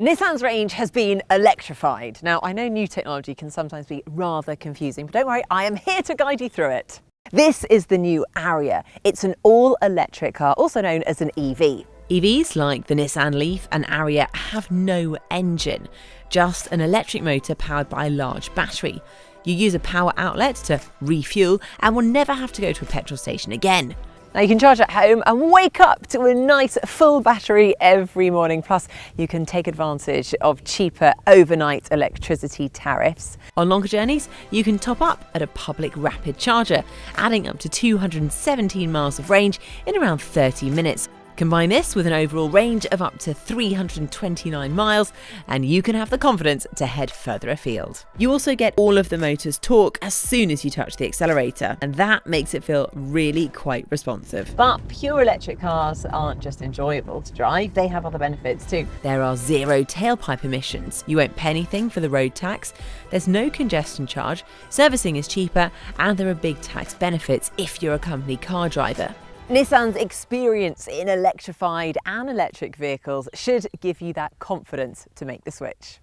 Nissan's range has been electrified. Now, I know new technology can sometimes be rather confusing, but don't worry, I am here to guide you through it. This is the new Ariya. It's an all-electric car, also known as an EV. EVs like the Nissan Leaf and Ariya have no engine, just an electric motor powered by a large battery. You use a power outlet to refuel and will never have to go to a petrol station again. Now you can charge at home and wake up to a nice full battery every morning. Plus, you can take advantage of cheaper overnight electricity tariffs. On longer journeys, you can top up at a public rapid charger, adding up to 217 miles of range in around 30 minutes. Combine this with an overall range of up to 329 miles and you can have the confidence to head further afield. You also get all of the motor's torque as soon as you touch the accelerator, and that makes it feel really quite responsive. But pure electric cars aren't just enjoyable to drive, they have other benefits too. There are zero tailpipe emissions, you won't pay anything for the road tax, there's no congestion charge, servicing is cheaper, and there are big tax benefits if you're a company car driver. Nissan's experience in electrified and electric vehicles should give you that confidence to make the switch.